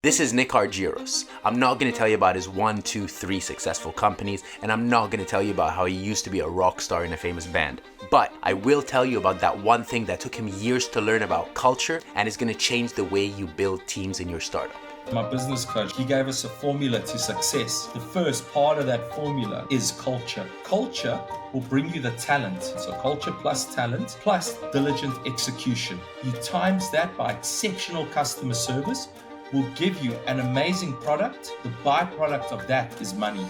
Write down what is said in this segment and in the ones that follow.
This is Nick Argyros. I'm not going to tell you about his 1, 2, 3 successful companies, and I'm not going to tell you about how he used to be a rock star in a famous band. But I will tell you about that one thing that took him years to learn about culture and is going to change the way you build teams in your startup. My business coach, he gave us a formula to success. The first part of that formula is culture. Culture will bring you the talent. So culture plus talent plus diligent execution. You times that by exceptional customer service will give you an amazing product. The byproduct of that is money.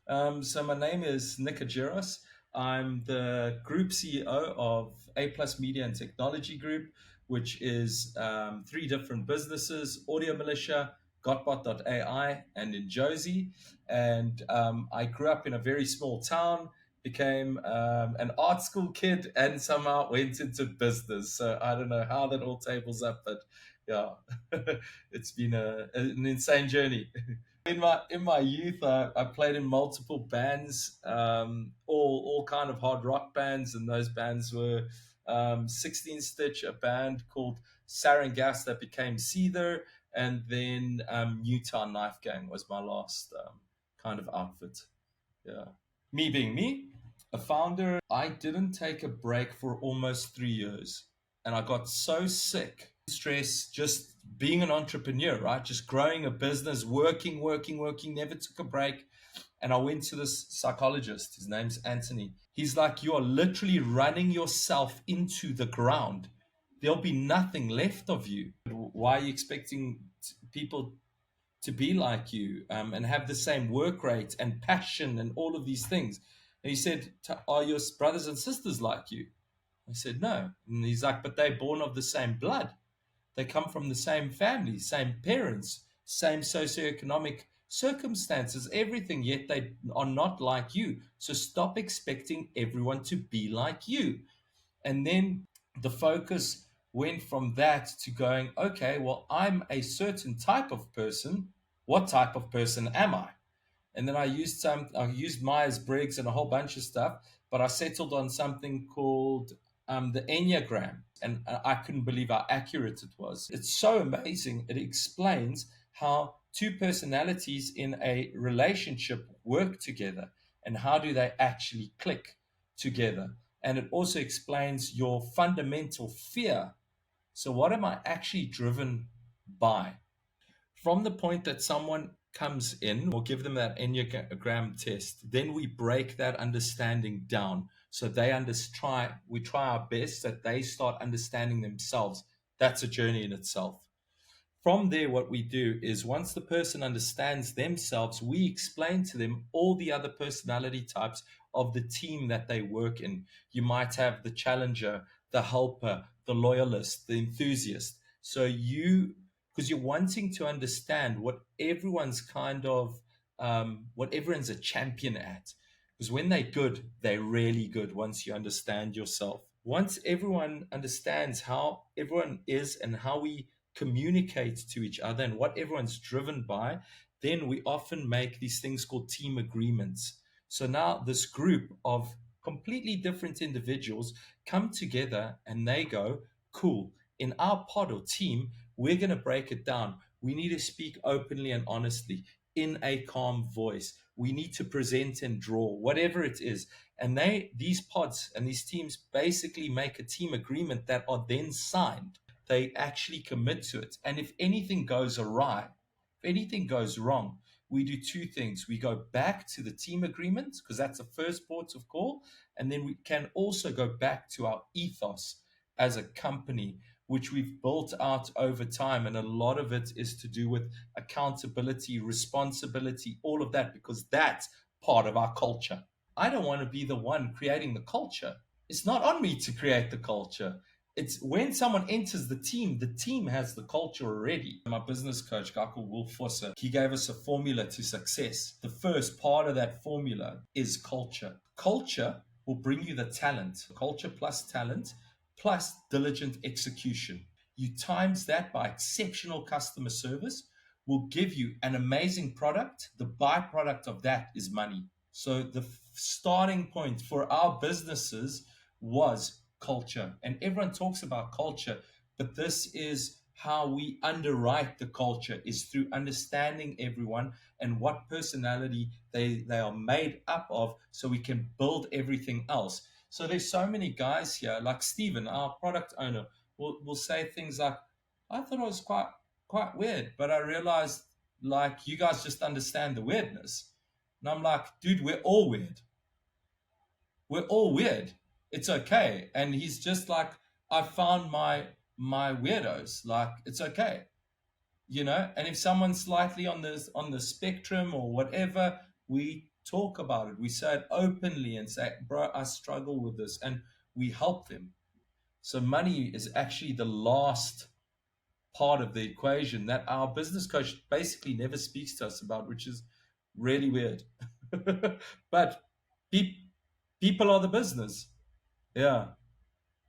So my name is Nick Argyros. I'm the Group CEO of A Plus Media and Technology Group, which is 3 different businesses: Audio Militia, Gotbot.ai, and in Josie. And I grew up in a very small town, became an art school kid, and somehow went into business. So I don't know how that all tables up, but yeah, it's been an insane journey. In my youth, I played in multiple bands, all kind of hard rock bands, and those bands were 16 Stitch, a band called Sarin Gas that became Seether, and then Newtown Knife Gang was my last kind of outfit. Yeah, me being me, a founder, I didn't take a break for almost 3 years, and I got so sick, stress, just being an entrepreneur, right? Just growing a business, working, never took a break. And I went to this psychologist. His name's Anthony. He's like, you are literally running yourself into the ground. There'll be nothing left of you. Why are you expecting people to be like you and have the same work rate and passion and all of these things? And he said, are your brothers and sisters like you? I said, no. And he's like, but they're born of the same blood. They come from the same family, same parents, same socioeconomic circumstances, everything, yet they are not like you. So stop expecting everyone to be like you. And then the focus went from that to going, okay, well, I'm a certain type of person. What type of person am I? And then I used Myers-Briggs and a whole bunch of stuff, but I settled on something called the Enneagram. And I couldn't believe how accurate it was. It's so amazing. It explains how 2 personalities in a relationship work together and how do they actually click together. And it also explains your fundamental fear. So what am I actually driven by? From the point that someone comes in, we'll give them that Enneagram test. Then we break that understanding down. So we try our best that they start understanding themselves. That's a journey in itself. From there, what we do is once the person understands themselves, we explain to them all the other personality types of the team that they work in. You might have the challenger, the helper, the loyalist, the enthusiast. So because you're wanting to understand what everyone's what everyone's a champion at. Because when they're good, they're really good once you understand yourself. Once everyone understands how everyone is and how we communicate to each other and what everyone's driven by, then we often make these things called team agreements. So now this group of completely different individuals come together and they go, cool, in our pod or team, we're going to break it down. We need to speak openly and honestly in a calm voice. We need to present and draw, whatever it is. And these pods and these teams basically make a team agreement that are then signed. They actually commit to it. And if anything goes awry, if anything goes wrong, we do 2 things. We go back to the team agreement because that's the first port of call. And then we can also go back to our ethos as a company, which we've built out over time. And a lot of it is to do with accountability, responsibility, all of that, because that's part of our culture. I don't want to be the one creating the culture. It's not on me to create the culture. It's when someone enters the team has the culture already. My business coach, guy called Wolf Fosser, he gave us a formula to success. The first part of that formula is culture. Culture will bring you the talent. Culture plus talent plus diligent execution. You times that by exceptional customer service will give you an amazing product. The byproduct of that is money. So the starting point for our businesses was culture. And everyone talks about culture, but this is how we underwrite the culture is through understanding everyone and what personality they are made up of, so we can build everything else. So there's so many guys here, like Stephen, our product owner, will say things like, I thought it was quite weird, but I realized like you guys just understand the weirdness. And I'm like, dude, we're all weird. We're all weird. It's okay. And he's just like, I found my weirdos. Like, it's okay. And if someone's slightly on the spectrum or whatever, we talk about it. We say it openly and say, bro, I struggle with this, and we help them. So money is actually the last part of the equation that our business coach basically never speaks to us about, which is really weird. But pe- people are the business. Yeah.